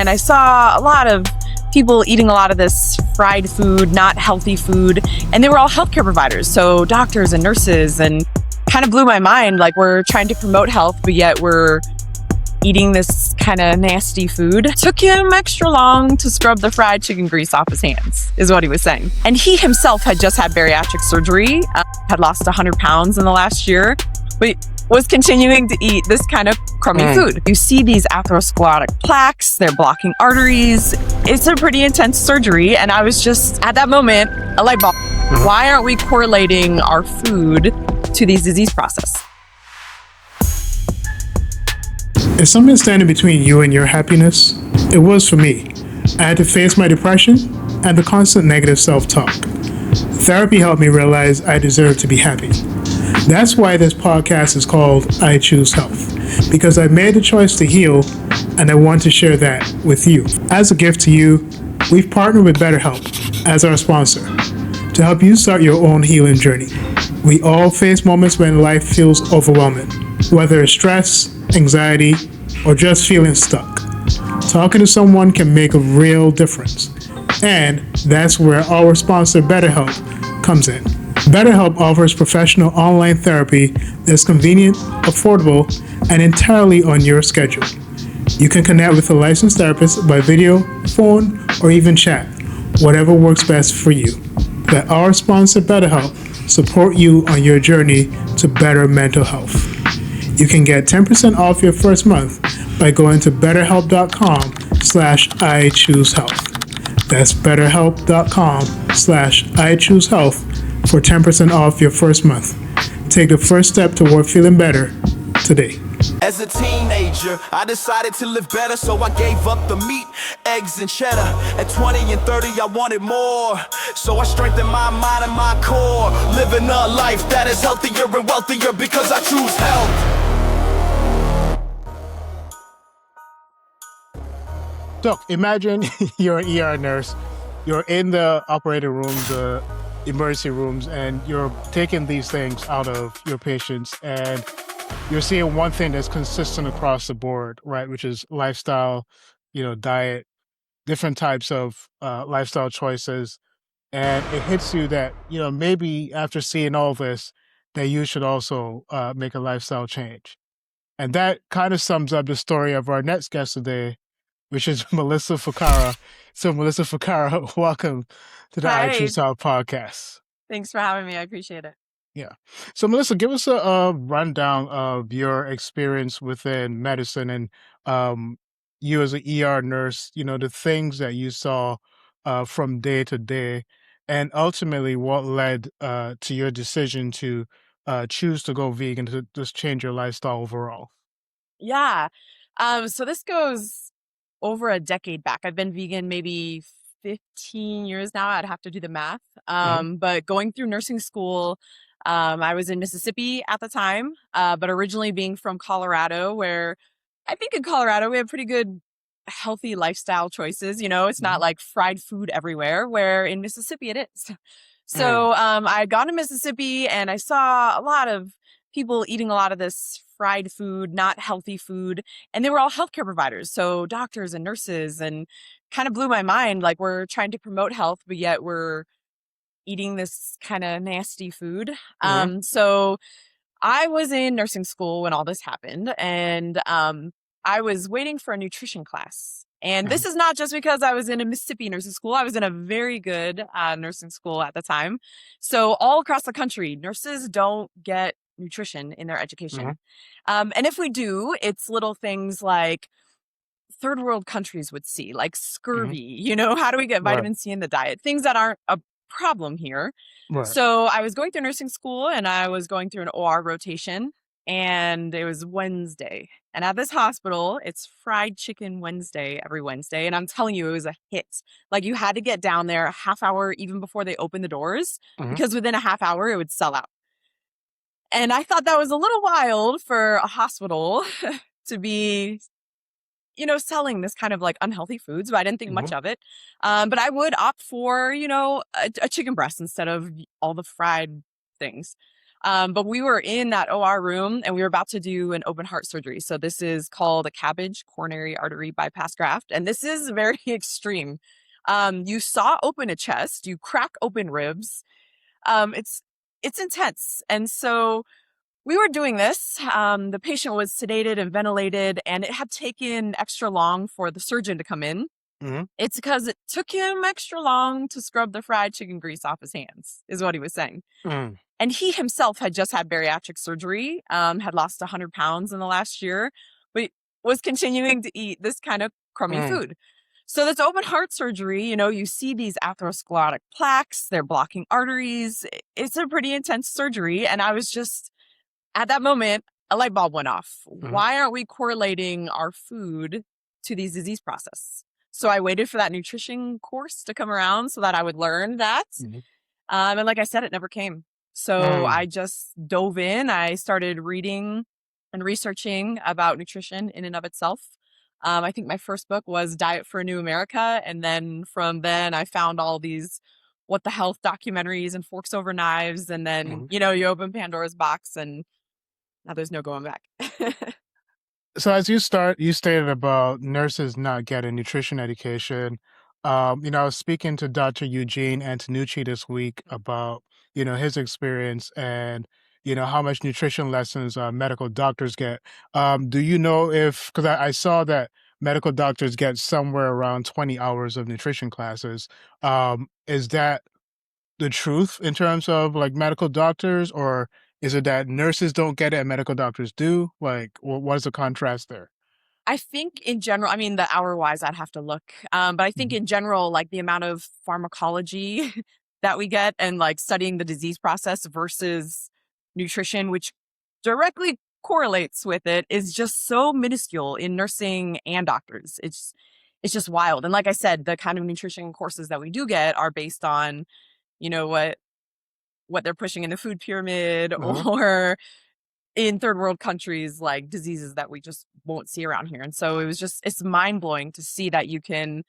And I saw a lot of people eating a lot of this fried food, not healthy food, and they were all healthcare providers. So doctors and nurses, and kind of blew my mind. Like, we're trying to promote health, but yet we're eating this kind of nasty food. Took him extra long to scrub the fried chicken grease off his hands, is what he was saying. And he himself had just had bariatric surgery, had lost 100 pounds in the last year, but was continuing to eat this kind of crummy food. You see these atherosclerotic plaques, they're blocking arteries. It's a pretty intense surgery. And I was just, at that moment, a light bulb. Why aren't we correlating our food to these disease process? If something standing between you and your happiness, it was for me. I had to face my depression and the constant negative self-talk. Therapy helped me realize I deserve to be happy. That's why this podcast is called I Choose Health, because I made the choice to heal and I want to share that with you. As a gift to you, we've partnered with BetterHelp as our sponsor to help you start your own healing journey. We all face moments when life feels overwhelming, whether it's stress, anxiety, or just feeling stuck. Talking to someone can make a real difference. And that's where our sponsor BetterHelp comes in. BetterHelp offers professional online therapy that's convenient, affordable, and entirely on your schedule. You can connect with a licensed therapist by video, phone, or even chat, whatever works best for you. Let our sponsor BetterHelp support you on your journey to better mental health. You can get 10% off your first month by going to betterhelp.com/iChooseHealth. That's betterhelp.com/iChooseHealth for 10% off your first month. Take the first step toward feeling better today. As a teenager, I decided to live better, so I gave up the meat, eggs, and cheddar. At 20 and 30, I wanted more, so I strengthened my mind and my core. Living a life that is healthier and wealthier because I choose health. So imagine you're an ER nurse, you're in the operating room, the emergency rooms, and you're taking these things out of your patients, and you're seeing one thing that's consistent across the board, right? Which is lifestyle, diet, different types of lifestyle choices. And it hits you that, maybe after seeing all this, that you should also make a lifestyle change. And that kind of sums up the story of our next guest today, which is Melissa Ficarra. So Melissa Ficarra, welcome to the I Choose Health podcast. Thanks for having me. I appreciate it. Yeah. So Melissa, give us a rundown of your experience within medicine and you as an ER nurse, the things that you saw from day to day, and ultimately what led to your decision to choose to go vegan, to just change your lifestyle overall. Yeah. So this goes over a decade back. I've been vegan maybe 15 years now. I'd have to do the math. But going through nursing school, I was in Mississippi at the time, but originally being from Colorado, where I think in Colorado we have pretty good healthy lifestyle choices. It's not like fried food everywhere, where in Mississippi it is. So I had gone to Mississippi and I saw a lot of people eating a lot of this fried food, not healthy food, and they were all healthcare providers. So doctors and nurses, and kind of blew my mind. Like, we're trying to promote health, but yet we're eating this kind of nasty food. So I was in nursing school when all this happened, and I was waiting for a nutrition class. And this is not just because I was in a Mississippi nursing school. I was in a very good nursing school at the time. So all across the country, nurses don't get nutrition in their education. And if we do, it's little things like third world countries would see, like scurvy, how do we get vitamin C in the diet? Things that aren't a problem here. So I was going through nursing school and I was going through an OR rotation, and it was Wednesday. And at this hospital, it's fried chicken Wednesday every Wednesday. And I'm telling you, it was a hit. Like, you had to get down there a half hour even before they opened the doors, because within a half hour it would sell out. And I thought that was a little wild for a hospital to be, selling this kind of like unhealthy foods, but I didn't think much of it. But I would opt for, a chicken breast instead of all the fried things. But we were in that OR room and we were about to do an open heart surgery. So this is called a CABG, coronary artery bypass graft. And this is very extreme. You saw open a chest, you crack open ribs. It's intense. And so we were doing this. The patient was sedated and ventilated, and it had taken extra long for the surgeon to come in. Mm-hmm. It's because it took him extra long to scrub the fried chicken grease off his hands, is what he was saying. Mm. And he himself had just had bariatric surgery, had lost 100 pounds in the last year, but was continuing to eat this kind of crummy food. So this open heart surgery, you know, you see these atherosclerotic plaques, they're blocking arteries. It's a pretty intense surgery. And I was just, at that moment, a light bulb went off. Why aren't we correlating our food to these disease process? So I waited for that nutrition course to come around so that I would learn that. And like I said, it never came. So I just dove in. I started reading and researching about nutrition in and of itself. I think my first book was Diet for a New America. And then from then I found all these what the health documentaries and Forks Over Knives. And then, you know, you open Pandora's box and now there's no going back. So as you stated about nurses not getting nutrition education. You know, I was speaking to Dr. Eugene Antonucci this week about, you know, his experience and, you know, how much nutrition lessons medical doctors get. Do you know if, because I saw that medical doctors get somewhere around 20 hours of nutrition classes. Is that the truth in terms of like medical doctors, or is it that nurses don't get it and medical doctors do? Like, what is the contrast there? I think in general, I mean, the hour wise, I'd have to look. But I think in general, like the amount of pharmacology that we get and like studying the disease process versus nutrition, which directly correlates with it, is just so minuscule in nursing and doctors. It's just wild. And like I said, the kind of nutrition courses that we do get are based on, you know, what they're pushing in the food pyramid or in third world countries, like diseases that we just won't see around here. And so it's mind blowing to see that you can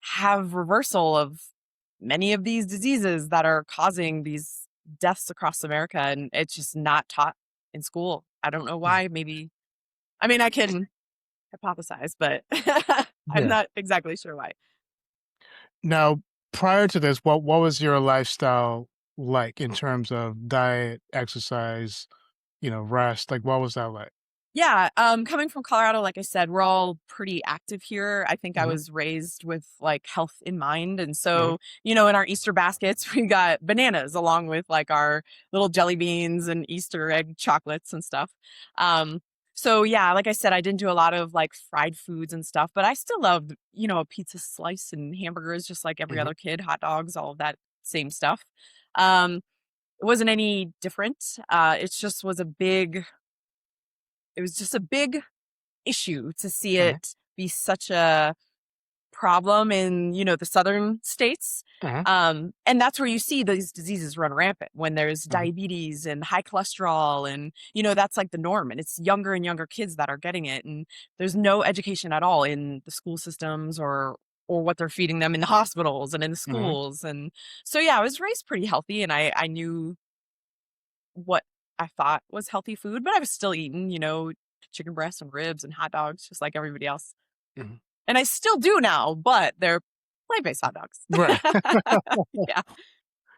have reversal of many of these diseases that are causing these deaths across America. And it's just not taught in school. I don't know why. Maybe, I mean, I can hypothesize, but I'm not exactly sure why. Now, prior to this, what was your lifestyle like in terms of diet, exercise, you know, rest? Like, what was that like? Yeah, coming from Colorado, like I said, we're all pretty active here. I think I was raised with like health in mind. And so, you know, in our Easter baskets, we got bananas along with like our little jelly beans and Easter egg chocolates and stuff. So yeah, like I said, I didn't do a lot of like fried foods and stuff, but I still loved, you know, a pizza slice and hamburgers, just like every other kid, hot dogs, all of that same stuff. It wasn't any different. It was just a big issue to see it be such a problem in, you know, the southern states. And that's where you see these diseases run rampant when there's diabetes and high cholesterol. And, you know, that's like the norm. And it's younger and younger kids that are getting it. And there's no education at all in the school systems or what they're feeding them in the hospitals and in the schools. And so, yeah, I was raised pretty healthy and I knew what I thought was healthy food, but I was still eating, you know, chicken breasts and ribs and hot dogs, just like everybody else. And I still do now, but they're plant-based hot dogs. Right. Yeah.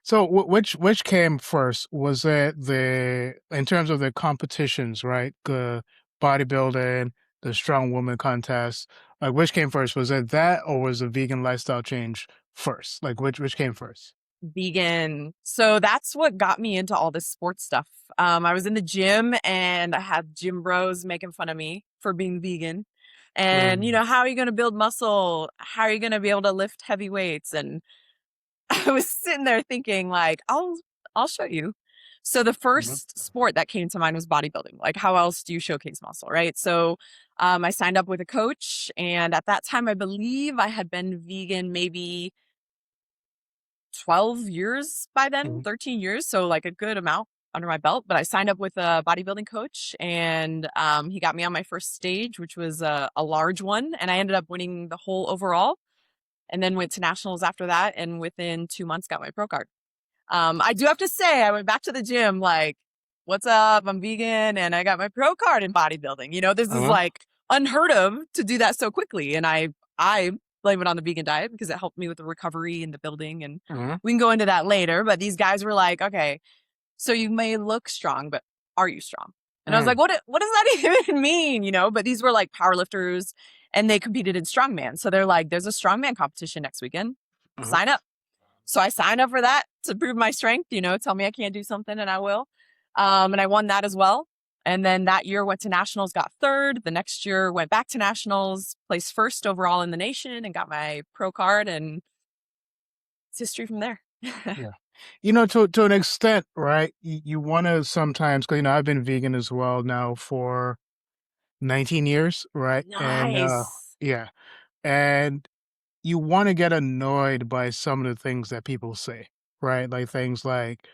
So which came first? Was it in terms of the competitions, right? The bodybuilding, the Strongwoman contest, like which came first? Was it that or was the vegan lifestyle change first? Like which came first? Vegan. So that's what got me into all this sports stuff. I was in the gym and I had gym bros making fun of me for being vegan. And, you know, how are you going to build muscle? How are you going to be able to lift heavy weights? And I was sitting there thinking like, I'll show you. So the first sport that came to mind was bodybuilding. Like, how else do you showcase muscle, right? So I signed up with a coach. And at that time, I believe I had been vegan maybe 12 years by then, 13 years. So like a good amount under my belt, but I signed up with a bodybuilding coach and he got me on my first stage, which was a large one. And I ended up winning the whole overall and then went to nationals after that. And within 2 months got my pro card. I do have to say, I went back to the gym like what's up? I'm vegan and I got my pro card in bodybuilding. This is Uh-huh. like unheard of to do that so quickly. And I blame it on the vegan diet because it helped me with the recovery and the building. And Uh-huh. we can go into that later. But these guys were like, okay, so you may look strong, but are you strong? And I was Uh-huh. like, what does that even mean? But these were like powerlifters and they competed in strongman. So they're like, there's a strongman competition next weekend. Uh-huh. Sign up. So I signed up for that to prove my strength, tell me I can't do something and I will. And I won that as well. And then that year went to nationals, got third. The next year went back to nationals, placed first overall in the nation and got my pro card, and it's history from there. Yeah. To an extent, right? You want to sometimes, because I've been vegan as well now for 19 years, right? And Nice. yeah, and you want to get annoyed by some of the things that people say, right? Like things like,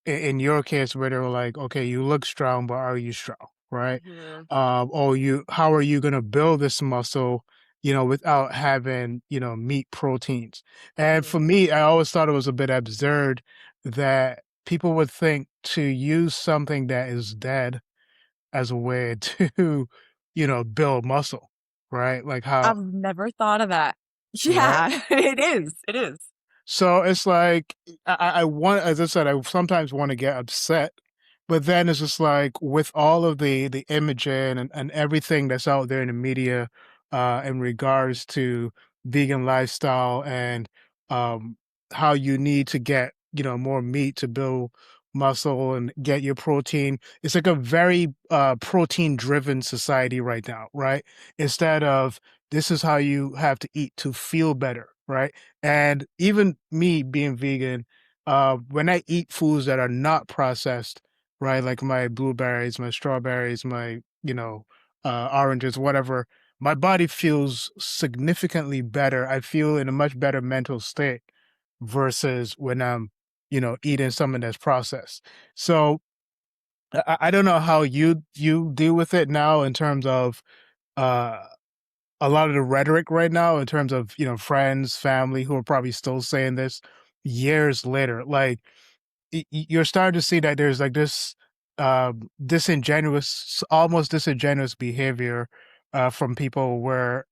in your case, where they were like, okay, you look strong, but are you strong, right? Mhm. Or how are you going to build this muscle, without having, meat proteins? And Mhm. for me, I always thought it was a bit absurd that people would think to use something that is dead as a way to, build muscle, right? Like how, I've never thought of that. right? Yeah, it is. It is. So it's like I want, as I said, I sometimes want to get upset, but then it's just like with all of the imaging and everything that's out there in the media, in regards to vegan lifestyle and um, how you need to get more meat to build muscle and get your protein. It's like a very protein driven society right now, right? Instead of this is how you have to eat to feel better, right? And even me being vegan, when I eat foods that are not processed, right, like my blueberries, my strawberries, my, oranges, whatever, my body feels significantly better. I feel in a much better mental state versus when I'm, eating something that's processed. So I don't know how you deal with it now in terms of uh a lot of the rhetoric right now in terms of friends, family who are probably still saying this years later. Like you're starting to see that there's like this disingenuous, almost disingenuous behavior from people where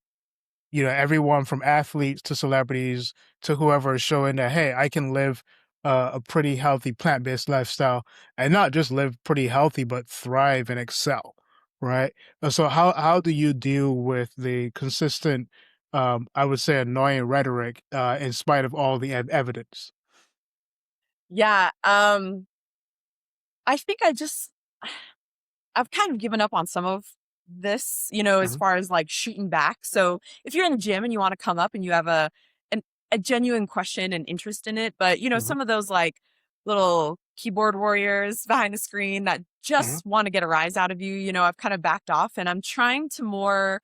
everyone from athletes to celebrities to whoever is showing that, hey, I can live a pretty healthy plant-based lifestyle and not just live pretty healthy, but thrive and excel. Right. So how do you deal with the consistent, I would say, annoying rhetoric, in spite of all the evidence? Yeah. I think I've kind of given up on some of this, as Mhm. far as like shooting back. So if you're in the gym and you want to come up and you have an, a genuine question and interest in it, but Mhm. some of those like little keyboard warriors behind the screen that Mhm. just want to get a rise out of you, I've kind of backed off and I'm trying to more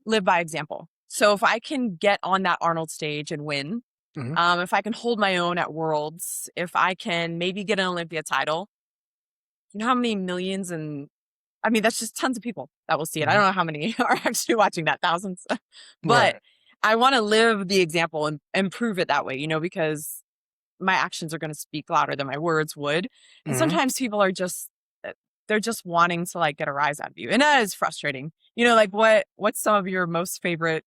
live by example. So if I can get on that Arnold stage and win, Mhm. if I can hold my own at Worlds, if I can maybe get an Olympia title, how many millions and I mean, that's just tons of people that will see it. I Mhm. don't know how many are actually watching that, thousands. But Right. I want to live the example and prove it that way, because my actions are going to speak louder than my words would. And Mhm. sometimes people are just they're just wanting to like get a rise out of you. And that is frustrating. Like what's some of your most favorite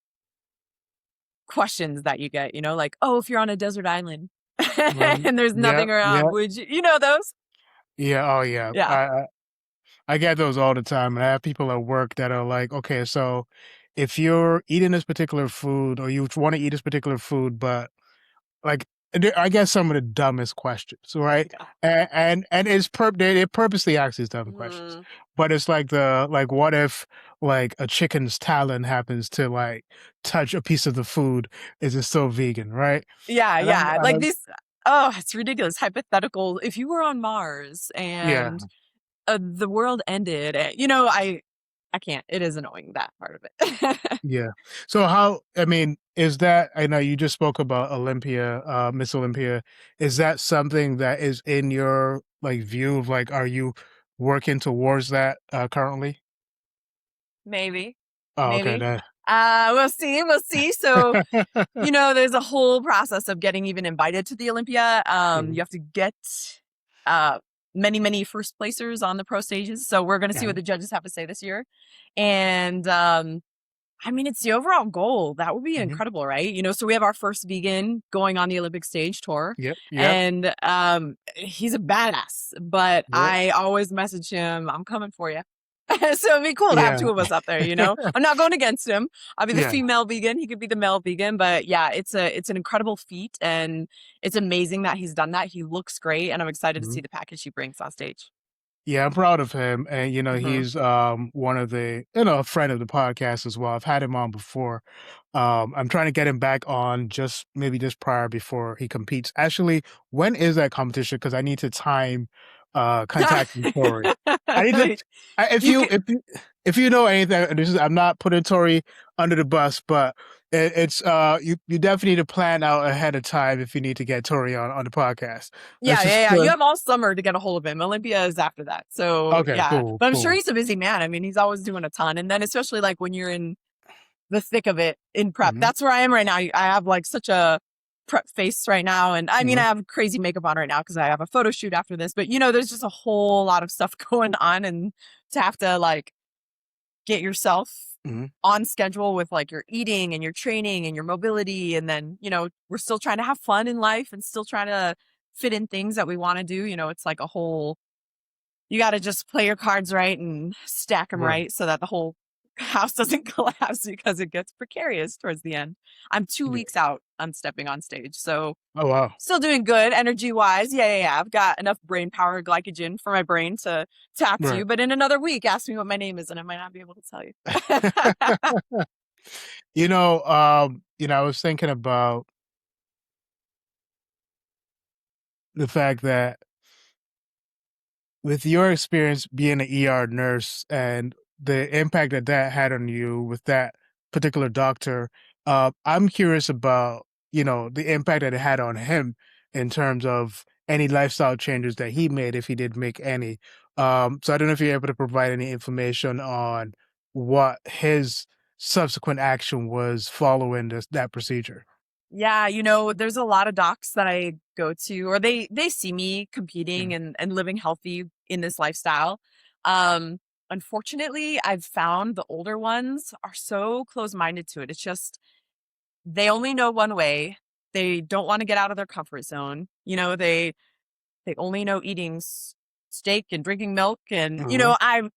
questions that you get, like, oh, if you're on a desert island and there's Yeah. nothing around, Yeah. would you know those? Yeah. Oh, yeah. Yeah. I get those all the time, and I have people at work that are like, okay, so if you're eating this particular food or you want to eat this particular food, but like, I guess some of the dumbest questions, right? Yeah. And it's they purposely ask these dumb questions, Mm. but it's like what if like a chicken's talon happens to like touch a piece of the food? Is it still vegan, right? Yeah, And yeah. Like I'm these oh, it's ridiculous. Hypothetical. If you were on Mars yeah. and the world ended, I can't. It is annoying, that part of it. Yeah. So I mean, is that, I know you just spoke about Olympia, Miss Olympia. Is that something that is in your like view of like, are you working towards that currently? Maybe. Oh, okay. Maybe. We'll see. We'll see. So, there's a whole process of getting even invited to the Olympia. You Mhm. have to get uh many first placers on the pro stages. So we're going to see Yeah. what the judges have to say this year. And I mean, it's the overall goal. That would be Mhm. incredible, right? So we have our first vegan going on the Olympic stage tour, Yep. and he's a badass. But Yep. I always message him, "I'm coming for you." So it'd be cool to have Yeah. two of us out there. I'm not going against him. I'll be the Yeah. female vegan. He could be the male vegan. But yeah, it's an incredible feat, and it's amazing that he's done that. He looks great, and I'm excited to see Mhm. the package he brings on stage. Yeah, I'm proud of him, and, Hmm. he's, one of the a friend of the podcast as well. I've had him on before. I'm trying to get him back on maybe just prior before he competes. Actually, when is that competition? Because I need to time, contacting Tori. I need to I You could. if you know anything, I'm not putting Tori under the bus, but it's, you definitely need to plan out ahead of time if you need to get Tori on the podcast. Yeah, Let's yeah, just yeah. You put have all summer to get a hold of him. Olympia is after that. So okay, yeah. cool, But I'm sure cool. he's a busy man. I mean, he's always doing a ton. And then especially like when you're in the thick of it in prep. Mhm, That's where I am right now. I have like such a prep face right now. And I mean, I mhm, have crazy makeup on right now because I have a photo shoot after this. But there's just a whole lot of stuff going on, and to have to like get yourself mhm. on schedule with like your eating and your training and your mobility. And then, we're still trying to have fun in life and still trying to fit in things that we want to do. It's like a whole, you got to just play your cards right and stack them Right. right so that the whole house doesn't collapse because it gets precarious towards the end. I'm 2 weeks out on stepping on stage. So Oh, wow. still doing good energy wise. Yeah, yeah, yeah. I've got enough brain power, glycogen for my brain to talk to Right. you. But in another week, ask me what my name is and I might not be able to tell you. I was thinking about the fact that with your experience being an ER nurse and the impact that that had on you with that particular doctor, I'm curious about, the impact that it had on him in terms of any lifestyle changes that he made, if he did make any. So I don't know if you're able to provide any information on what his subsequent action was following that procedure. Yeah, there's a lot of docs that I go to, or they see me competing Mhm. and living healthy in this lifestyle. Um, Unfortunately, I've found the older ones are so close-minded to it. It's just they only know one way. They don't want to get out of their comfort zone. They only know eating steak and drinking milk, and Mhm. I'm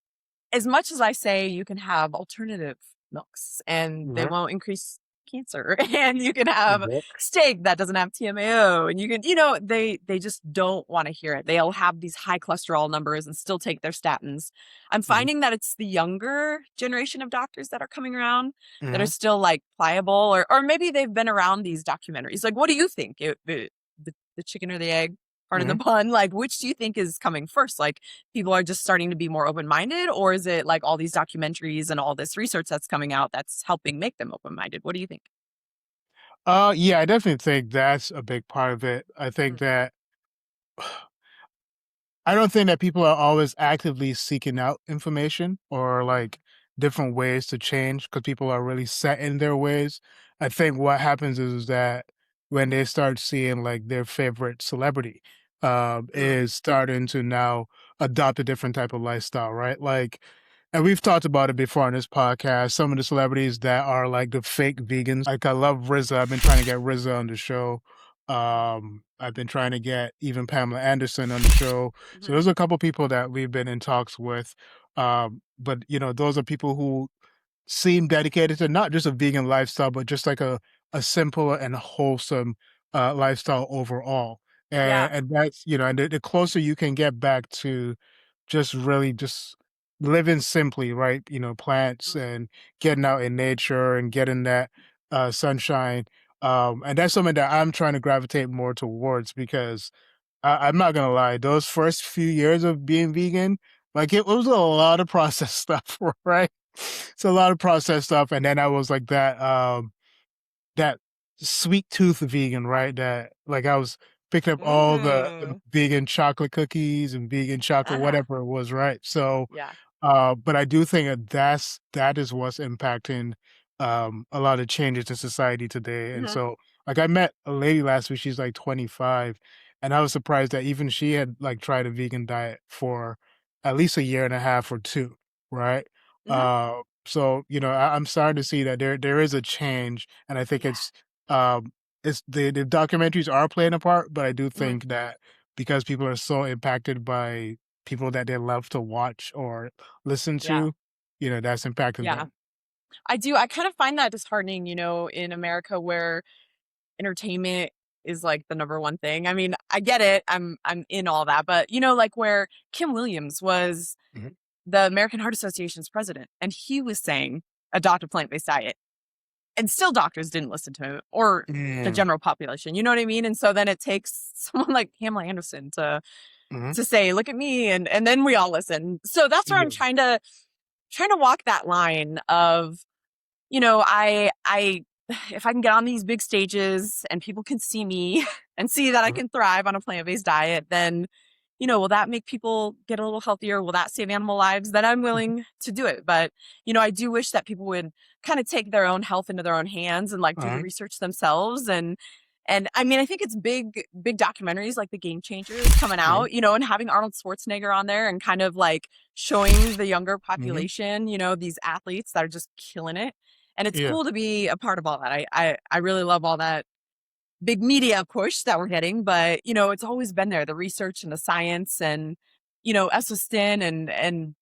as much as I say you can have alternative milks and they Mhm. won't increase cancer and you can have Yep. steak that doesn't have TMAO and they just don't want to hear it. They'll have these high cholesterol numbers and still take their statins. I'm Mhm. finding that it's the younger generation of doctors that are coming around that are Mhm. still like pliable, or maybe they've been around these documentaries. Like, what do you think? The chicken or the egg? Pardon the Mhm. pun. Like, which do you think is coming first? Like, people are just starting to be more open-minded, or is it like all these documentaries and all this research that's coming out that's helping make them open-minded? What do you think? Yeah, I definitely think that's a big part of it. I think Mm, that I don't think that people are always actively seeking out information or mhm, like different ways to change because people are really set in their ways. I think what happens is that when they start seeing like their favorite celebrity mm. is starting to now adopt a different type of lifestyle, right? Like, and we've talked about it before on this podcast. Some of the celebrities that are like the fake vegans. Like I love RZA. I've been trying to get RZA on the show. I've been trying to get even Pamela Anderson on the show. So Mhm. there's a couple people that we've been in talks with. But those are people who seem dedicated to not just a vegan lifestyle, but just like a simple and wholesome lifestyle overall. Yeah. And that's, and the closer you can get back to just really just living simply, right? Plants Mm. and getting out in nature and getting that sunshine. And that's something that I'm trying to gravitate more towards because I'm not gonna lie, those first few years of being vegan, like it was a lot of processed stuff, right? It's a lot of processed stuff, and then I was like that sweet tooth vegan, right? That like I was picking up all the Mm. vegan chocolate cookies and vegan chocolate, Uh-huh. whatever it was, right? So, Yeah. but I do think that is what's impacting a lot of changes in society today. And Mhm. so, like I met a lady last week, she's like 25, and I was surprised that even she had like tried a vegan diet for at least a year and a half or two, right? Mhm. So I'm starting to see that there is a change, and I think Yeah. um, it's the documentaries are playing a part, but I do Mhm. think that because people are so impacted by people that they love to watch or listen Yeah. to, that's impacting Yeah. them. I do. I kind of find that disheartening, in America where entertainment is like the number one thing. I mean, I get it. I'm in all that, but like where Kim Williams was Mhm. the American Heart Association's president, and he was saying adopt a plant-based diet, and still doctors didn't listen to him or the Mm, general population. You know what I mean? And so then it takes someone like Pamela Anderson mhm. to say, "Look at me," and then we all listen. So that's where I'm Yeah. trying to walk that line of I if I can get on these big stages and people can see me and see that I Mhm. can thrive on a plant-based diet, then, will that make people get a little healthier? Will that save animal lives? Then I'm Mhm. willing to do it. But, I do wish that people would kind of take their own health into their own hands and like do the Alright. research themselves. And I mean, I think it's big documentaries like The Game Changers coming Mhm. out, and having Arnold Schwarzenegger on there and kind of like showing the younger Mhm. population, these athletes that are just killing it, and it's Yeah. cool to be a part of all that. I really love all that big media push that we're getting, but it's always been there, the research and the science and Esselstyn and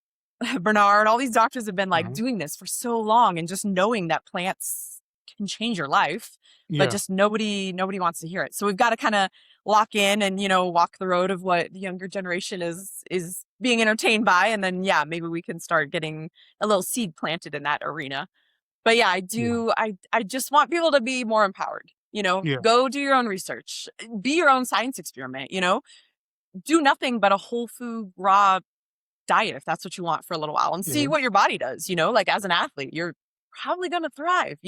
Bernard, all these doctors have been like Mhm. doing this for so long and just knowing that plants can change your life, but Yeah. just nobody wants to hear it. So we've got to kind of lock in and walk the road of what the younger generation is being entertained by, and then yeah, maybe we can start getting a little seed planted in that arena. But yeah, I Yeah. do. I just want people to be more empowered. Yeah. Go do your own research, be your own science experiment. Do nothing but a whole food raw diet if that's what you want for a little while, and see Mhm. what your body does. Like as an athlete, you're probably gonna thrive.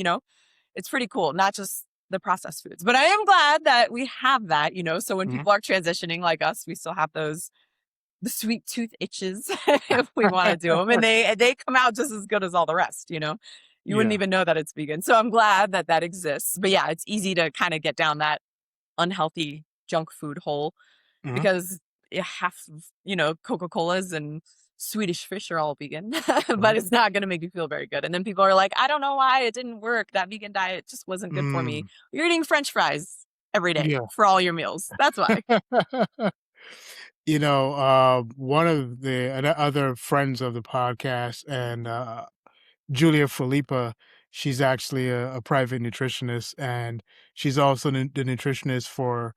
It's pretty cool, not just the processed foods. But I am glad that we have that. So when Mhm. people are transitioning like us, we still have the sweet tooth itches if we want to do them, and they come out just as good as all the rest. You wouldn't Yeah. even know that it's vegan. So I'm glad that that exists. But yeah, it's easy to kind of get down that unhealthy junk food hole Mhm. because half of Coca-Colas and Swedish fish are all vegan, but Mhm. it's not going to make you feel very good. And then people are like, I don't know why it didn't work. That vegan diet just wasn't good for me. Mm. You're eating French fries every day Yeah. for all your meals. That's why. One of the other friends of the podcast and Julia Philippa, she's actually a private nutritionist, and she's also the nutritionist for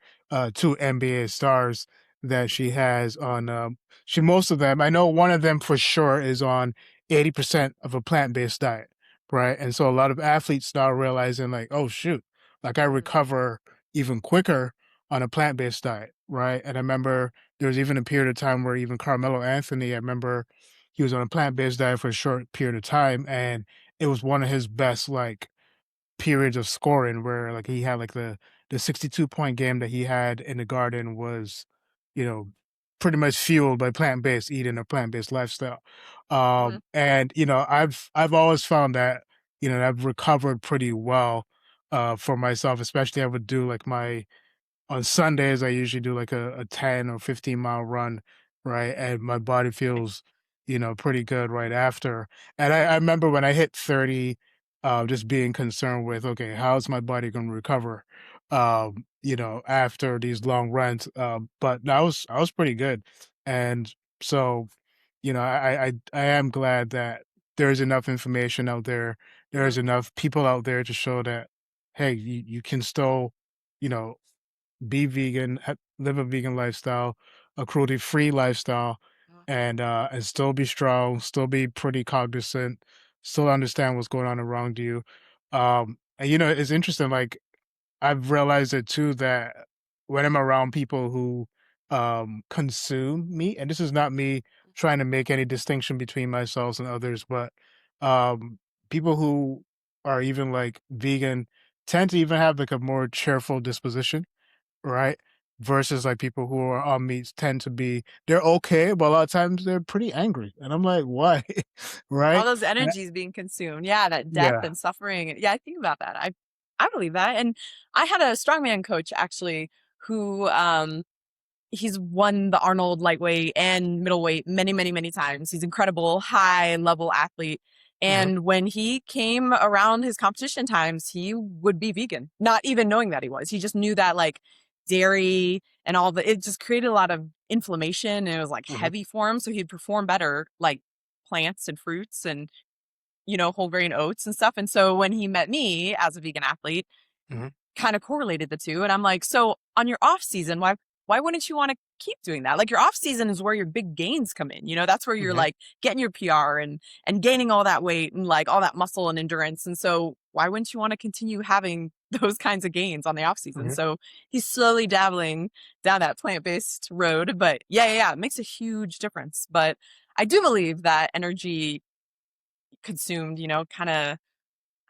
two NBA stars that she has on. She most of them, I know one of them for sure is on 80% of a plant-based diet, right? And so a lot of athletes start realizing like, oh shoot, like I Mhm. recover even quicker on a plant-based diet, right? And I remember there was even a period of time where even Carmelo Anthony, I remember he was on a plant-based diet for a short period of time, and it was one of his best like periods of scoring where like he had like the 62-point game that he had in the Garden was, you know, pretty much fueled by plant-based eating, a plant-based lifestyle. Mhm. And I've always found that, I've recovered pretty well for myself, especially I would do like my on Sundays, I usually do like a 10 or 15-mile run, right? And my body Nice. feels, pretty good right after. And I remember when I hit 30, just being concerned with, okay, how's my body going to recover, after these long runs? But no, I was pretty good. And so, I am glad that there's enough information out there. Mhm. There's enough people out there to show that, hey, you can still, you know, be vegan, live a vegan lifestyle, a cruelty-free lifestyle, and still be strong, still be pretty cognizant, still understand what's going on around you. And it's interesting. Like I've realized it too that when I'm around people who consume meat, and this is not me trying to make any distinction between myself and others, but um, people who are even like vegan tend to even have like a more cheerful disposition, right? Versus like people who are on meats tend to be they're okay, but a lot of times they're pretty angry. And I'm like, why? All Right? those And energies being consumed. Yeah, that death yeah. and suffering. Yeah, I think about that. I believe that. And I had a strongman coach actually who he's won the Arnold lightweight and middleweight many, many, many times. He's incredible, high level athlete. Mm-hmm. And when he came around his competition times, he would be vegan, not even knowing that he was. He just knew that like dairy and all the, it just created a lot of inflammation and it was like Mm-hmm. heavy for him. So he'd perform better like plants and fruits and, whole grain oats and stuff. And so when he met me as a vegan athlete, Mm-hmm. kind of correlated the two. And I'm like, so on your off season, why wouldn't you want to keep doing that? Like your off season is where your big gains come in. That's where you're Mm-hmm. like getting your PR and gaining all that weight and like all that muscle and endurance. And so why wouldn't you want to continue having those kinds of gains on the off season? Mm-hmm. So he's slowly dabbling down that plant-based road. But yeah, it makes a huge difference. But I do believe that energy consumed, kind of,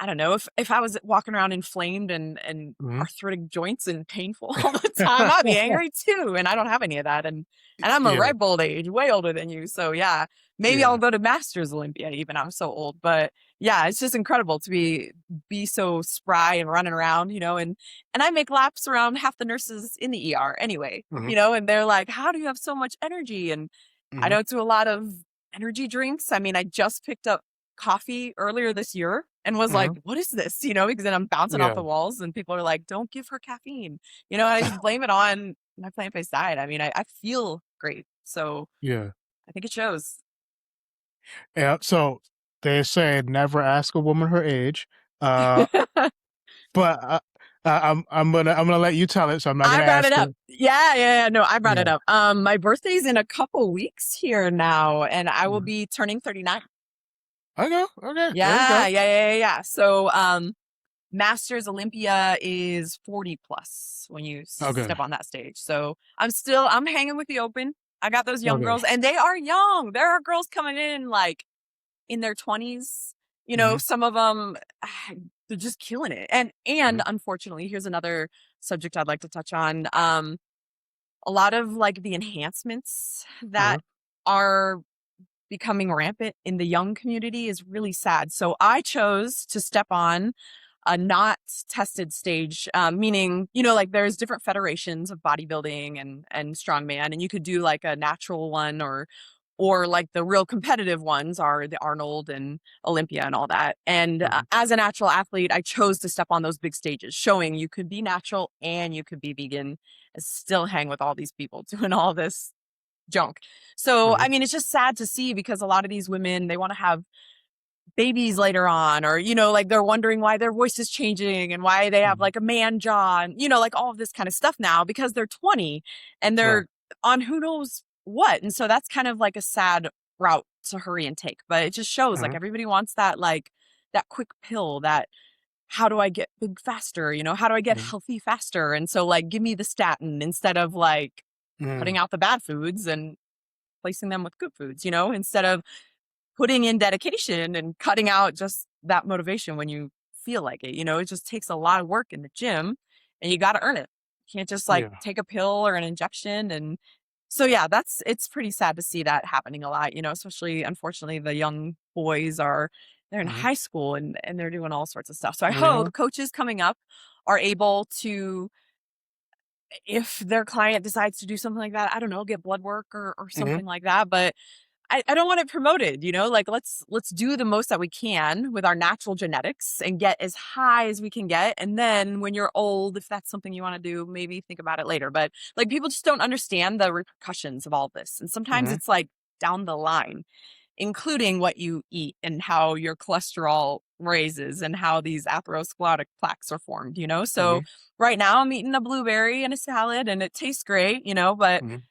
I don't know, if I was walking around inflamed and Mm-hmm. arthritic joints and painful all the time, I'd be angry too. And I don't have any of that. And I'm a Yeah. ripe old age, way older than you. So yeah, maybe Yeah. I'll go to Masters Olympia even. I'm so old. But yeah, it's just incredible to be so spry and running around, and I make laps around half the nurses in the ER anyway, Mm-hmm. and they're like, how do you have so much energy? And I Mm-hmm. don't do a lot of energy drinks. I mean, I just picked up coffee earlier this year and was like, Mm-hmm. what is this? Because then I'm bouncing off Yeah. the walls and people are like, don't give her caffeine. And I just blame it on my plant-based diet. I mean, I feel great. So Yeah. I think it shows. Yeah. So they say never ask a woman her age. Uh, but I'm gonna let you tell it. So I'm not I gonna brought it ask up. it. Yeah. No, I brought it Yeah. up. My birthday's in a couple weeks here now, and I will Mhm. be turning 39. Okay. Okay. There you Yeah, go. yeah. So, Masters Olympia is 40 plus when you Okay. step on that stage. So I'm hanging with the open. I got those young Okay. girls and they are young. There are girls coming in like in their 20s. Mhm. Some of them, they're just killing it. And Mhm. unfortunately, here's another subject I'd like to touch on. A lot of like the enhancements Mhm. that are becoming rampant in the young community is really sad. So I chose to step on a not tested stage, meaning, like there's different federations of bodybuilding and strongman, and you could do like a natural one or like the real competitive ones are the Arnold and Olympia and all that. And Mhm. as a natural athlete, I chose to step on those big stages, showing you could be natural and you could be vegan and still hang with all these people doing all this junk. So, I Mhm. mean, it's just sad to see because a lot of these women, they want to have babies later on, or, like they're wondering why their voice is changing and why they have Mhm. like a man jaw and, like all of this kind of stuff now because they're 20 and Right. they're on who knows what. And so that's kind of like a sad route to hurry and take, but it just shows like Mhm. everybody wants that, like that quick pill that how do I get big faster? How do I get Mhm. healthy faster? And so like, give me the statin instead of like Mhm. cutting out the bad foods and placing them with good foods, instead of putting in dedication and cutting out just that motivation when you feel like it. It just takes a lot of work in the gym and you got to earn it. You can't just like Yeah. take a pill or an injection. And so, yeah, it's pretty sad to see that happening a lot, especially unfortunately the young boys they're in Mhm. high school and they're doing all sorts of stuff. So I Yeah. hope coaches coming up are able to, if their client decides to do something like that, I don't know, get blood work or Mhm. something like that. But I don't want it promoted, like let's do the most that we can with our natural genetics and get as high as we can get. And then when you're old, if that's something you want to do, maybe think about it later. But like people just don't understand the repercussions of all this. And sometimes Mhm. it's like down the line, including what you eat and how your cholesterol raises and how these atherosclerotic plaques are formed, So Mhm. right now I'm eating a blueberry and a salad and it tastes great, but Mhm.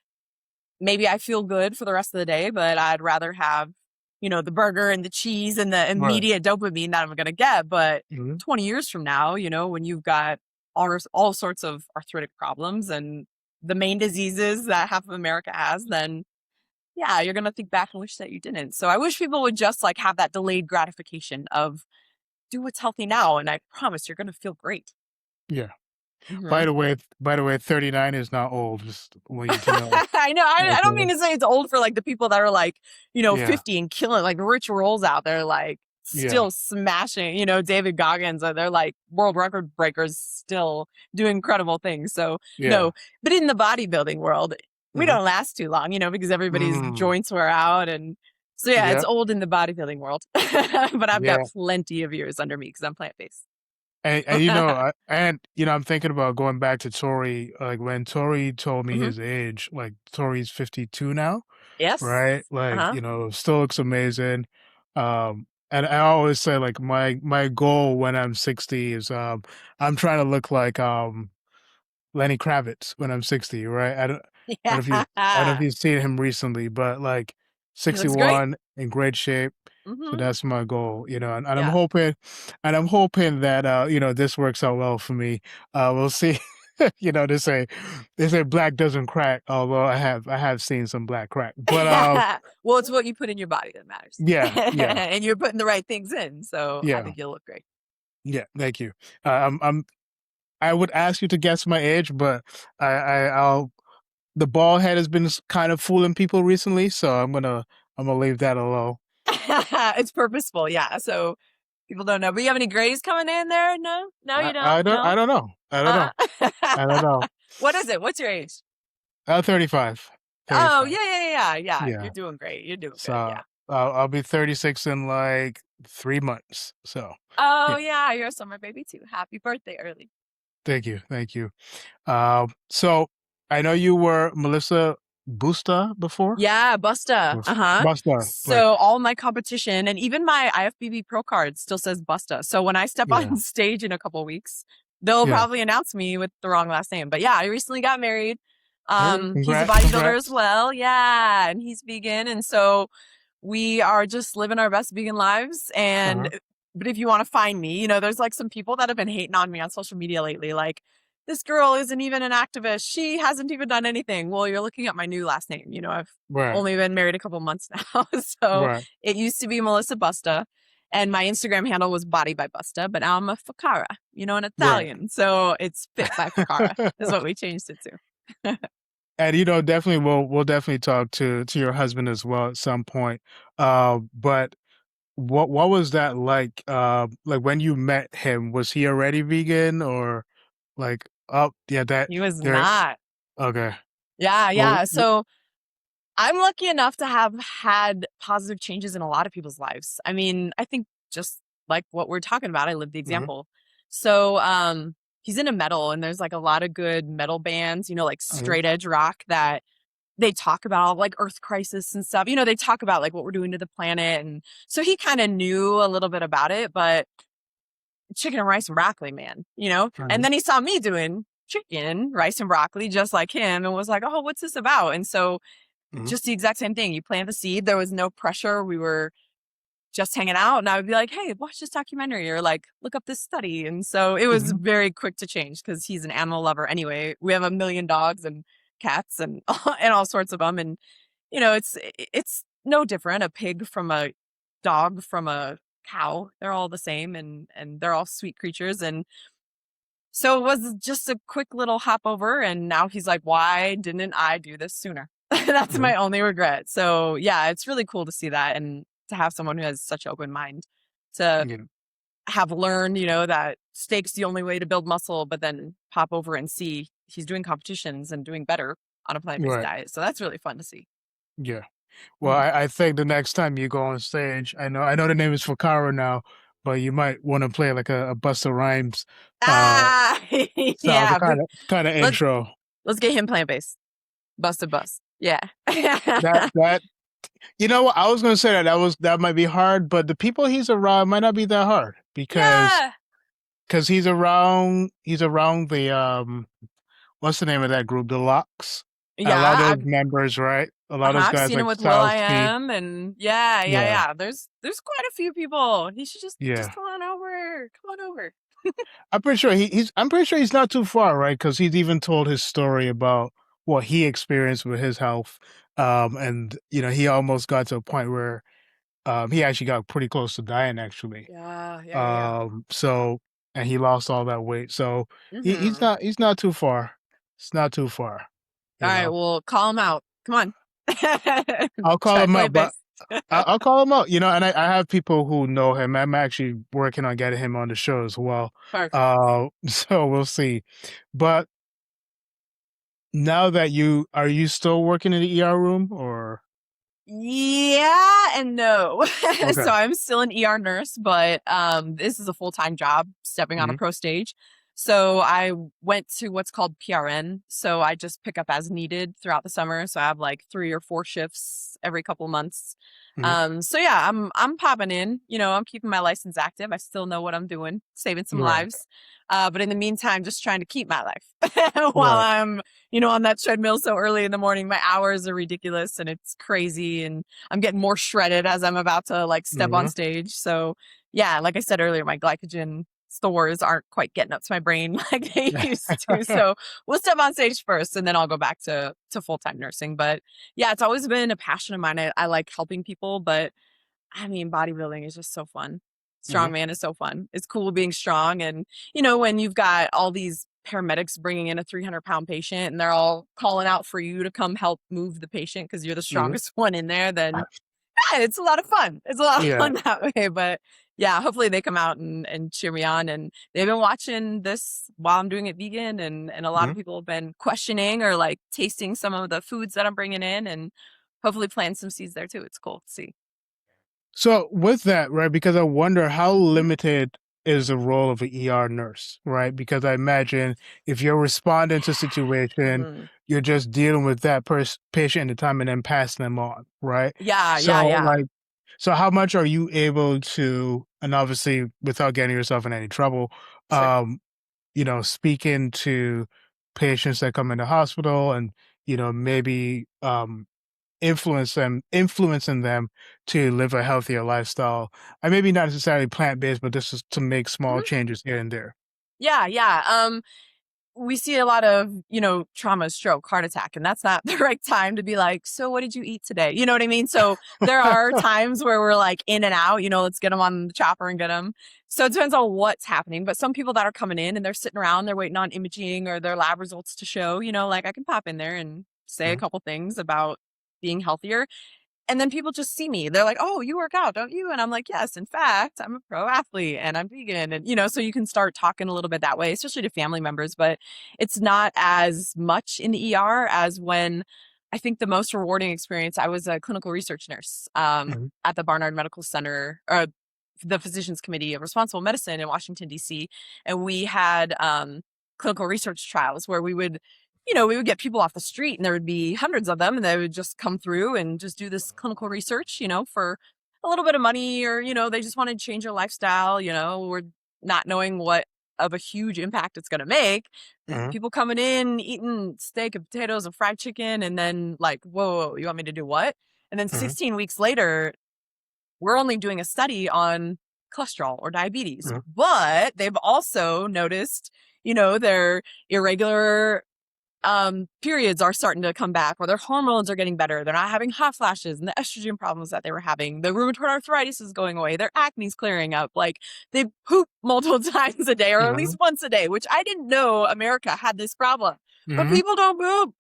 maybe I feel good for the rest of the day, but I'd rather have, the burger and the cheese and the Right. immediate dopamine that I'm going to get. But Mhm. 20 years from now, when you've got all sorts of arthritic problems and the main diseases that half of America has, then yeah, you're going to think back and wish that you didn't. So I wish people would just like have that delayed gratification of do what's healthy now. And I promise you're going to feel great. Yeah. Mhm. By the way, 39 is not old. Just want you to know. I know. I don't mean Okay. to say it's old for like the people that are like, Yeah. 50 and killing like the rich rolls out there, like Yeah. still smashing, David Goggins, they're like world record breakers still doing incredible things. So Yeah. no, but in the bodybuilding world, we Mhm. don't last too long, because everybody's Mm. joints wear out. And so, yeah, it's Yep. old in the bodybuilding world, but I've got Yeah. plenty of years under me because I'm plant-based. I'm thinking about going back to Tori. Like when Tori told me Hmm. his age, like Tori's 52 now, Yes. right? Like, Uh-huh. still looks amazing. And I always say like my goal when I'm 60 is I'm trying to look like Lenny Kravitz when I'm 60, right? I don't know if you I don't know if Yeah. you've seen him recently, but like He looks great. 61 in great shape. So Hmm. that's my goal, and Yeah. I'm hoping that this works out well for me. We'll see. They say black doesn't crack, although I have seen some black crack. But Well, it's what you put in your body that matters. yeah, yeah, And you're putting the right things in. So I yeah, think you'll look great. yeah. Thank you. I would ask you to guess my age, but I'll the bald head has been kind of fooling people recently, so I'm gonna leave that alone. It's purposeful. Yeah. So people don't know. But you have any grays coming in there? No? No, you I, don't? I don't I No? don't know. I don't know. Uh, I don't know. what is it? What's your age? 35. Oh, 35. yeah, yeah, yeah, yeah. Yeah. You're doing great. You're doing good. So Yeah. I'll be 36 in like 3 months. So Oh, yeah. yeah. You're a summer baby too. Happy birthday early. Thank you. Thank you. So I know you were Melissa Busta before. Yeah, Busta. Uh-huh. Busta, like So all my competition and even my IFBB pro card still says Busta. So when I step yeah, on stage in a couple weeks, they'll yeah. probably announce me with the wrong last name. But yeah, I recently got married. Hey, He's a congrats, bodybuilder as congrats. well. Yeah, and he's vegan. And so we are just living our best vegan lives. Uh-huh. But if you want to find me, there's like some people that have been hating on me on social media lately, like, this girl isn't even an activist. She hasn't even done anything. Well, you're looking at my new last name. I've Right, only been married a couple months now. So right, it used to be Melissa Busta. And my Instagram handle was Body by Busta, but now I'm a Ficarra, an right. Italian. So it's Fit by Ficarra is what we changed it to. And definitely we'll definitely talk to your husband as well at some point. But what was that like? Like when you met him, was he already vegan or like? Oh, yeah, that He was there. not. Okay. Yeah, Well, yeah. So I'm lucky enough to have had positive changes in a lot of people's lives. I mean, I think just like what we're talking about, I lived the mhm, example. So, he's into metal and there's like a lot of good metal bands, like mhm, straight edge rock that they talk about like Earth Crisis and stuff. They talk about like what we're doing to the planet. And so he kind of knew a little bit about it, but chicken and rice and broccoli, man. And mhm, then he saw me doing chicken, rice and broccoli just like him and was like, oh, what's this about? And so mhm, just the exact same thing. You plant the seed. There was no pressure. We were just hanging out and I would be like, hey, watch this documentary or like look up this study. And so it was mhm, very quick to change because he's an animal lover anyway. We have a million dogs and cats and and all sorts of them. And it's no different. A pig from a dog from a cow. They're all the same and they're all sweet creatures. And so it was just a quick little hop over. And now he's like, why didn't I do this sooner? That's mhm, my only regret. So yeah, it's really cool to see that and to have someone who has such an open mind to yeah, have learned, that steak's the only way to build muscle, but then pop over and see he's doing competitions and doing better on a plant-based right, diet. So that's really fun to see. yeah. Well, Mhm. I think the next time you go on stage, I know the name is Ficarra now, but you might want to play like a Busta Rhymes uh Ah, sound yeah. kind of Let's intro. let's get him plant-based. Bust a bust. Yeah. That what I was gonna say that might be hard, but the people he's around might not be that hard Yeah. because he's around the what's the name of that group? The Locks. A lot of Yeah. those members, right? A lot of those I've guys seen him like with Will I Styles P. Am and yeah, yeah, Yeah, yeah. There's quite a few people. He should just yeah. come on over. Come on over. I'm pretty sure he's not too far, right? Because he's even told his story about what he experienced with his health. And he almost got to a point where he actually got pretty close to dying actually. Yeah, yeah, yeah. So and he lost all that weight. So he's Mm-hmm. not too far. It's not too far, All you right, know. well, call him out. Come on. I'll call Try him up, but plant-based. I'll call him out, and I have people who know him. I'm actually working on getting him on the show as well. Perfect. So we'll see. But Now that are you still working in the ER room or? Yeah and no. Okay. So I'm still an ER nurse, but this is a full-time job stepping on a Hmm. pro stage. So I went to what's called PRN. So I just pick up as needed throughout the summer. So I have like 3 or 4 shifts every couple months. Hmm. So yeah, I'm popping in, I'm keeping my license active. I still know what I'm doing, saving some Right. lives. But in the meantime, just trying to keep my life while Right. I'm, on that treadmill so early in the morning. My hours are ridiculous and it's crazy. And I'm getting more shredded as I'm about to like step on Hmm. stage. So yeah, like I said earlier, my glycogen stores aren't quite getting up to my brain like they used to. So we'll step on stage first and then I'll go back to full-time nursing. But yeah, it's always been a passion of mine. I like helping people, but I mean, bodybuilding is just so fun. Hmm. Strongman is so fun. It's cool being strong. And, when you've got all these paramedics bringing in a 300-pound patient and they're all calling out for you to come help move the patient because you're the Hmm. strongest one in there, then yeah, it's a lot of fun. It's a lot of Yeah. fun that way. But yeah, hopefully they come out and cheer me on. And they've been watching this while I'm doing it vegan. And a lot Hmm. of people have been questioning or like tasting some of the foods that I'm bringing in and hopefully planting some seeds there too. It's cool to see. So with that, right, because I wonder how Mhm. limited is the role of an ER nurse, right? Because I imagine if you're responding to a situation, Mhm. you're just dealing with that patient at the time and then passing them on, right? Yeah, So yeah, yeah. like, so how much are you able to, and obviously without getting yourself in any trouble, Sure. um, speaking to patients that come into hospital and, maybe influencing them to live a healthier lifestyle. And maybe not necessarily plant-based, but this is to make small Mhm. changes here and there. Yeah, yeah. We see a lot of, trauma, stroke, heart attack, and that's not the right time to be like, so what did you eat today? You know what I mean? So there are times where we're like in and out, let's get them on the chopper and get them. So it depends on what's happening. But some people that are coming in and they're sitting around, they're waiting on imaging or their lab results to show, like I can pop in there and say a Mhm, couple things about being healthier. And then people just see me. They're like, "Oh, you work out, don't you?" And I'm like, "Yes, in fact, I'm a pro athlete and I'm vegan." And so you can start talking a little bit that way, especially to family members, but it's not as much in the ER as when I think the most rewarding experience, I was a clinical research nurse mhm, at the Barnard Medical Center or the Physicians Committee of Responsible Medicine in Washington D.C. and we had clinical research trials where we would get people off the street and there would be hundreds of them and they would just come through and just do this clinical research, for a little bit of money or, they just want to change their lifestyle, or not knowing what of a huge impact it's going to make. mhm, People coming in, eating steak and potatoes and fried chicken and then like, whoa, you want me to do what? And then mhm, 16 weeks later, we're only doing a study on cholesterol or diabetes, mhm, but they've also noticed, their irregular periods are starting to come back or their hormones are getting better. They're not having hot flashes and the estrogen problems that they were having. The rheumatoid arthritis is going away. Their acne's clearing up. Like they poop multiple times a day or at least mhm, once a day, which I didn't know America had this problem. But mhm. people don't poop.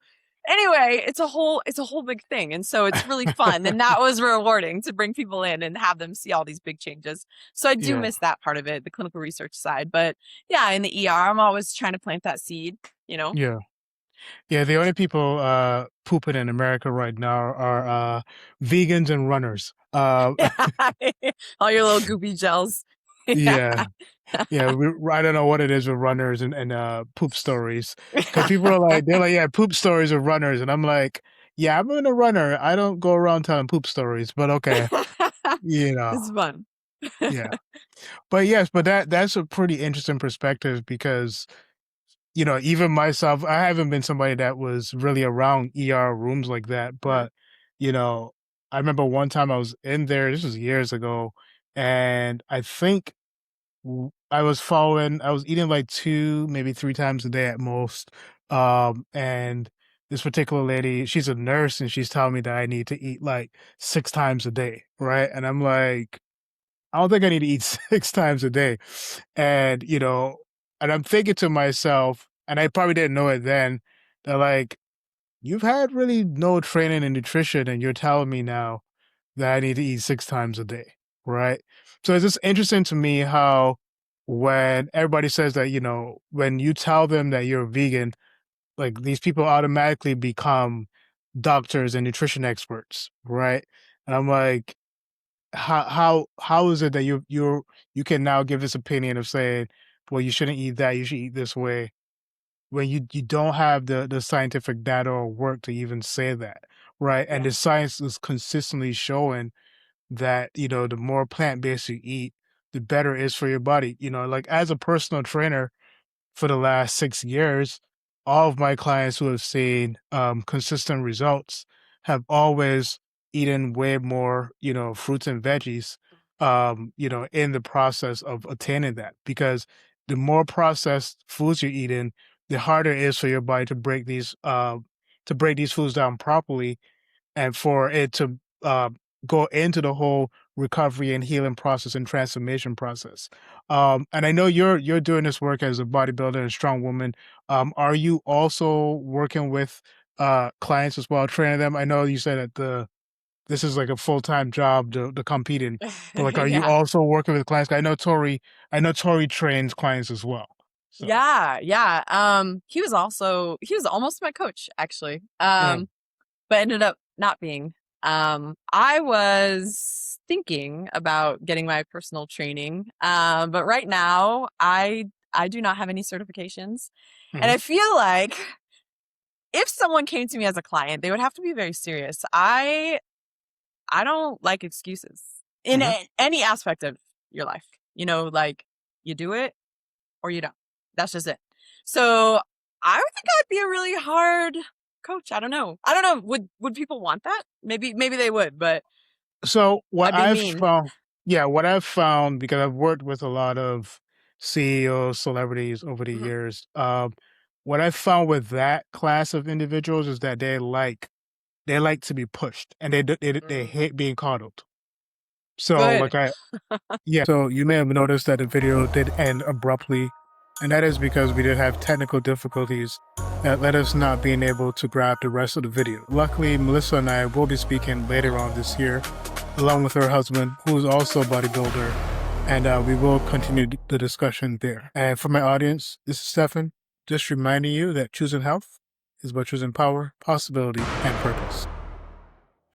Anyway, it's a whole big thing. And so it's really fun. And that was rewarding to bring people in and have them see all these big changes. So I do Yeah, miss that part of it, the clinical research side. But yeah, in the ER, I'm always trying to plant that seed, you know? yeah, yeah. The only people pooping in America right now are vegans and runners. Yeah. All your little goopy gels. Yeah, yeah. I don't know what it is with runners and poop stories because people are like they're like yeah poop stories of runners and I'm like yeah I'm a runner I don't go around telling poop stories but okay you know It's fun. yeah. But yes, but that's a pretty interesting perspective because, even myself, I haven't been somebody that was really around ER rooms like that. Mhm. But, you know, I remember one time I was in there, this was years ago, and I think I was eating like two, maybe three times a day at most. And this particular lady, she's a nurse and she's telling me that I need to eat like 6 times a day. Right. And I'm like, I don't think I need to eat 6 times a day. And, and I'm thinking to myself, and I probably didn't know it then, that like, you've had really no training in nutrition and you're telling me now that I need to eat 6 times a day, right? So it's just interesting to me how when everybody says that, when you tell them that you're a vegan, like these people automatically become doctors and nutrition experts, right? And I'm like, how is it that you can now give this opinion of saying, well, you shouldn't eat that, you should eat this way, when you don't have the scientific data or work to even say that, right? And Yeah. the science is consistently showing that, you know, the more plant-based you eat, the better it is for your body. You know, like as a personal trainer for the last 6 years, all of my clients who have seen consistent results have always eaten way more, you know, fruits and veggies, you know, in the process of attaining that. Because the more processed foods you're eating, the harder it is for your body to break these foods down properly, and for it to go into the whole recovery and healing process and transformation process. And I know you're doing this work as a bodybuilder and strong woman. Are you also working with clients as well, training them? I know you said that this is like a full-time job, the competing, but like, are you Yeah. also working with clients? I know Tori trains clients as well. So Yeah. Yeah. He was almost my coach, actually. yeah. But ended up not being. I was thinking about getting my personal training, but right now I do not have any certifications, and Mhm. I feel like if someone came to me as a client, they would have to be very serious. I don't like excuses in Mhm. any aspect of your life. You know, like you do it or you don't. That's just it. So I would think I'd be a really hard coach. I don't know. I don't know. Would people want that? Maybe they would, but So what I'd be I've mean. found, yeah, what I've found, because I've worked with a lot of CEOs, celebrities over the Mhm. years, what I've found with that class of individuals is that they like to be pushed, and they Mm. hate being coddled. So Good. like yeah, so you may have noticed that the video did end abruptly, and that is because we did have technical difficulties that led us not being able to grab the rest of the video. Luckily, Melissa and I will be speaking later on this year, along with her husband, who is also a bodybuilder, and we will continue the discussion there. And for my audience, this is Stefan, just reminding you that choosing health is about choosing power, possibility, and purpose.